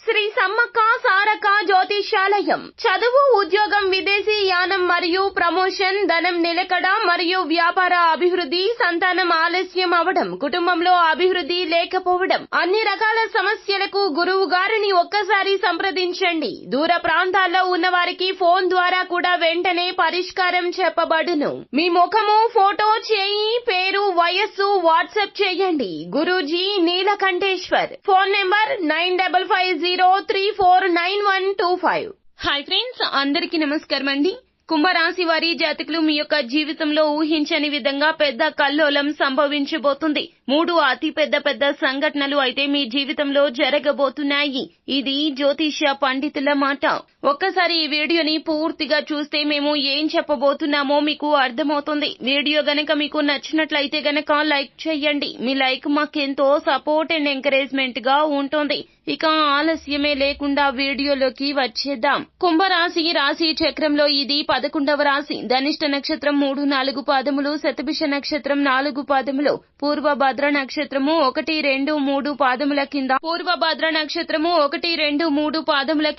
శ్రీ సమ్మక్క సారక్క జ్యోతిష్యాలయం. చదువు, ఉద్యోగం, విదేశీ యానం మరియు ప్రమోషన్, ధనం నిలకడ మరియు వ్యాపార అభివృద్ధి, సంతానం ఆలస్యం అవడం, కుటుంబంలో అభివృద్ధి లేకపోవడం, అన్ని రకాల సమస్యలకు గురువు గారిని ఒక్కసారి సంప్రదించండి. దూర ప్రాంతాల్లో ఉన్న వారికి ఫోన్ ద్వారా కూడా వెంటనే పరిష్కారం చెప్పబడును. మీ ముఖము, ఫోటో, చేయి, పేరు, వయస్సు వాట్సాప్ చేయండి. Guruji Neelakanteshwar. Phone number 9550349125. Hi friends, అందరికీ నమస్కారం అండి. కుంభరాశి వారి జాతకులు మీ యొక్క జీవితంలో ఊహించని విధంగా పెద్ద కల్లోలం సంభవించబోతుంది. 3 అతి పెద్ద సంఘటనలు అయితే మీ జీవితంలో జరగబోతున్నాయి. ఇది జ్యోతిష్య పండితుల మాట. ఒక్కసారి ఈ వీడియోని పూర్తిగా చూస్తే మేము ఏం చెప్పబోతున్నామో మీకు అర్థమవుతుంది. వీడియో గనక మీకు నచ్చినట్లయితే గనక లైక్ చేయండి. మీ లైక్ మాకెంతో సపోర్ట్ అండ్ ఎంకరేజ్మెంట్ గా ఉంటుంది. ఇక ఆలస్యమే లేకుండా వీడియోలోకి వచ్చేద్దాం. కుంభరాశి రాశి చక్రంలో ఇది 11వ రాశి. ధనిష్ట నక్షత్రం 3, 4 పాదములు, శతభిష నక్షత్రం 4 పాదములు, పూర్వభద్ర నక్షత్రము 1, 2, 3 పాదముల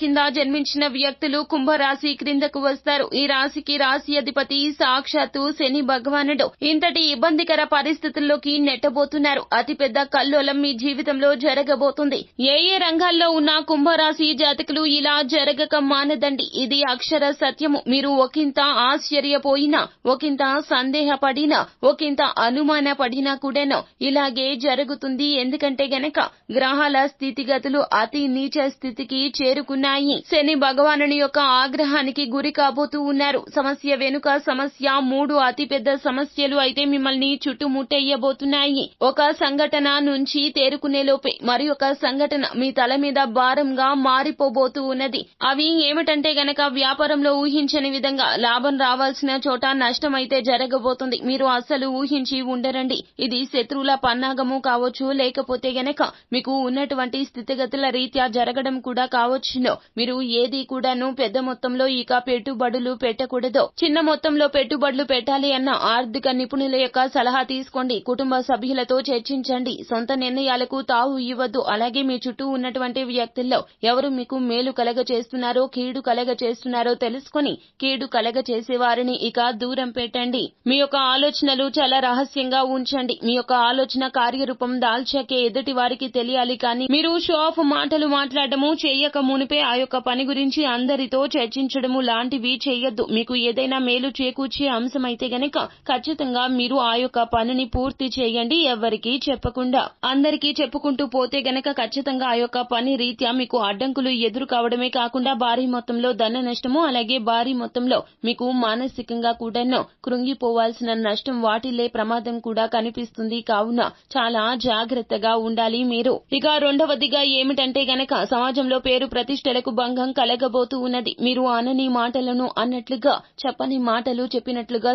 కింద జన్మించిన వ్యక్తులు కుంభరాశి క్రిందకు వస్తారు. ఈ రాశికి రాశి అధిపతి సాక్షాత్తు శని భగవానుడు. ఇంతటి ఇబ్బందికర పరిస్థితుల్లోకి నెట్టబోతున్నారు. అతిపెద్ద కల్లోలం మీ జీవితంలో జరగబోతుంది. ఏ రంగాల్లో ఉన్న కుంభరాశి జాతకులు ఇలా జరగక మానదండి. ఇది అక్షర సత్యము. మీరు ఒకంత ఆశ్చర్యపోయినా, ఒకంత సందేహపడినా, ఒకంత అనుమానపడినా కూడాను ఇలాగే జరుగుతుంది. ఎందుకంటే గనక గ్రహాల స్థితిగతులు అతి నీచ స్థితికి చేరుకున్నాయి. శని భగవానుని యొక్క ఆగ్రహానికి గురి కాబోతూ ఉన్నారు. సమస్య వెనుక సమస్య, 3 అతిపెద్ద సమస్యలు అయితే మిమ్మల్ని చుట్టుముట్టేయబోతున్నాయి. ఒక సంఘటన నుంచి తేరుకునే లోపే మరి ఒక సంఘటన మీ తల మీద భారంగా మారిపోబోతూ ఉన్నది. అవి ఏమిటంటే గనక వ్యాపారంలో ఊహించని విధంగా లాభం రావాల్సిన చోట నష్టం అయితే జరగబోతుంది. మీరు అస్సలు ఊహించి ఉండరండి. ఇది శత్రువుల పన్నాగము కావచ్చు, లేకపోతే గనక మీకు ఉన్నటువంటి స్థితిగతుల రీత్యా జరగడం కూడా కావచ్చును. మీరు ఏది కూడాను పెద్ద మొత్తంలో ఇక పెట్టుబడులు పెట్టకూడదు. చిన్న మొత్తంలో పెట్టుబడులు పెట్టాలి అన్న ఆర్థిక నిపుణుల యొక్క సలహా తీసుకోండి. కుటుంబ సభ్యులతో చర్చించండి. సొంత నిర్ణయాలకు తావు ఇవ్వద్దు. అలాగే మీ చుట్టూ ఉన్నటువంటి వ్యక్తుల్లో ఎవరు మీకు మేలు కలగ చేస్తున్నారో, కీడు కలగ చేస్తున్నారో తెలుసుకుని కీడు కలగ చేసే వారిని ఇక దూరం పెట్టండి. మీ యొక్క ఆలోచనలు చాలా రహస్యంగా ఉంచండి. మీ యొక్క ఆలోచన కార్యరూపం దాల్చాకే ఎదుటి వారికి తెలియాలి. కానీ మీరు షో ఆఫ్ మాటలు మాట్లాడము చేయక మునిపే ఆ యొక్క పని గురించి అందరితో చర్చించడము లాంటివి చేయొద్దు. మీకు ఏదైనా మేలు చేకూర్చే అంశం అయితే గనక ఖచ్చితంగా మీరు ఆ యొక్క పనిని పూర్తి చేయండి. ఎవరికీ చెప్పకుండా. అందరికీ చెప్పుకుంటూ పోతే గనక ఖచ్చితంగా ఆ యొక్క పని రీత్యా మీకు అడ్డంకులు ఎదురు కావడమే కాకుండా భారీ మొత్తంలో ధన నష్టము, అలాగే భారీ మొత్తంలో మీకు మానసికంగా కూడాను కృంగిపోవాల్సిన నష్టం వాటిల్లే ప్రమాదం కూడా కనిపిస్తుంది. కావున చాలా జాగ్రత్తగా ఉండాలి మీరు. ఇక రెండవదిగా ఏమిటంటే గనక సమాజంలో పేరు ప్రతిష్టలకు భంగం కలగబోతూ ఉన్నది. మీరు అనని మాటలను అన్నట్లుగా, చెప్పని మాటలు చెప్పినట్లుగా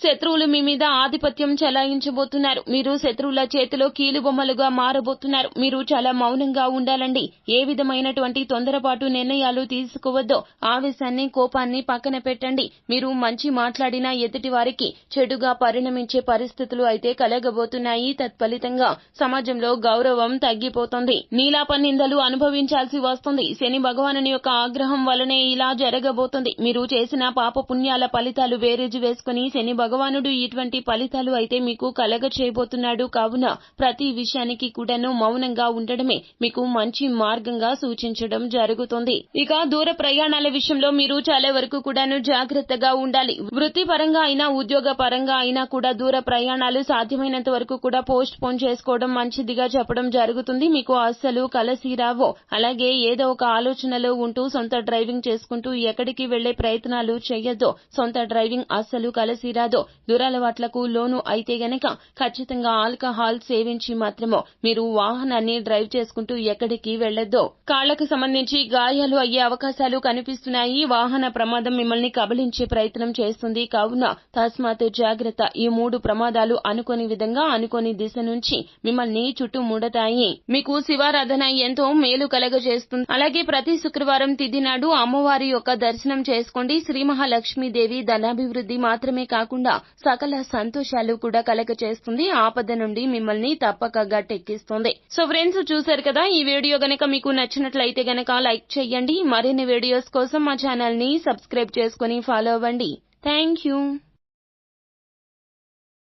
శత్రువులు మీ మీద ఆధిపత్యం చెలాయించబోతున్నారు. మీరు శత్రువుల చేతిలో కీలుబొమ్మలుగా మారబోతున్నారు. మీరు చాలా మౌనంగా ఉండాలండి. ఏ విధమైనటువంటి తొందరపాటు నిర్ణయాలు తీసుకోవద్దు. ఆవేశాన్ని, కోపాన్ని పక్కన పెట్టండి. మీరు మంచి మాట్లాడినా ఎదుటి వారికి చెడుగా పరిణమించే పరిస్థితులు అయితే కలగబోతున్నాయి. తత్ఫలితంగా సమాజంలో గౌరవం తగ్గిపోతుంది. నీలాప నిందలు అనుభవించాల్సి వస్తుంది. శని భగవానుని యొక్క ఆగ్రహం వలనే ఇలా జరగబోతుంది. మీరు చేసిన పాప పుణ్యాల ఫలితాలు బేరీజు వేసుకుని శని భగవానుడు ఇటువంటి ఫలితాలు అయితే మీకు కలగ చేయబోతున్నాడు. కావున ప్రతి విషయానికి కూడాను మౌనంగా ఉండడమే మీకు మంచి మార్గంగా సూచించడం జరుగుతుంది. ఇక దూర ప్రయాణాల విషయంలో మీరు చాలా వరకు కూడాను జాగ్రత్తగా ఉండాలి. వృత్తి పరంగా అయినా, ఉద్యోగ పరంగా అయినా కూడా దూర ప్రయాణాలు సాధ్యమైనంత వరకు కూడా పోస్ట్ పోన్ చేసుకోవడం మంచిదిగా చెప్పడం జరుగుతుంది. మీకు అస్సలు కలసి రావు. అలాగే ఏదో ఒక ఆలోచనలో ఉంటూ సొంత డ్రైవింగ్ చేసుకుంటూ ఎక్కడికి వెళ్లే ప్రయత్నాలు చేయొద్దు. సొంత డ్రైవింగ్ అస్సలు కలసి రాదు. దురలవాట్లకు లోను అయితే గనక ఖచ్చితంగా ఆల్కహాల్ సేవించి మాత్రము మీరు వాహనాన్ని డ్రైవ్ చేసుకుంటూ ఎక్కడికి వెళ్లొద్దు. కాళ్లకు సంబంధించి గాయాలు అయ్యే అవకాశాలు కనిపిస్తున్నాయి. వాహన ప్రమాదం మిమ్మల్ని కబలించే ప్రయత్నం చేస్తుంది. కావున తస్మాత్ జాగ్రత్త. ఈ 3 ప్రమాదాలు అనుకోని విధంగా అనుకోని దిశ నుంచి మిమ్మల్ని చుట్టుముడతాయి. మీకు శివారాధన ఎంతో మేలు కలగజేస్తుంది. అలాగే ప్రతి శుక్రవారం తిథి నాడు అమ్మవారి యొక్క దర్శనం చేసుకోండి. శ్రీ మహాలక్ష్మీదేవి ధనాభివృద్ధి మాత్రమే కాకుండా సకల సంతోషాలు కూడా కలగజేస్తుంది. ఆపద నుండి మిమ్మల్ని తప్పక గట్టెక్కిస్తుంది. సో ఫ్రెండ్స్, చూశారు కదా, ఈ వీడియో గనక మీకు నచ్చినట్లయితే గనక లైక్ చేయండి. మరిన్ని వీడియోస్ కోసం మా ఛానల్ ని సబ్స్క్రైబ్ చేసుకుని ఫాలో అవ్వండి. Thank you.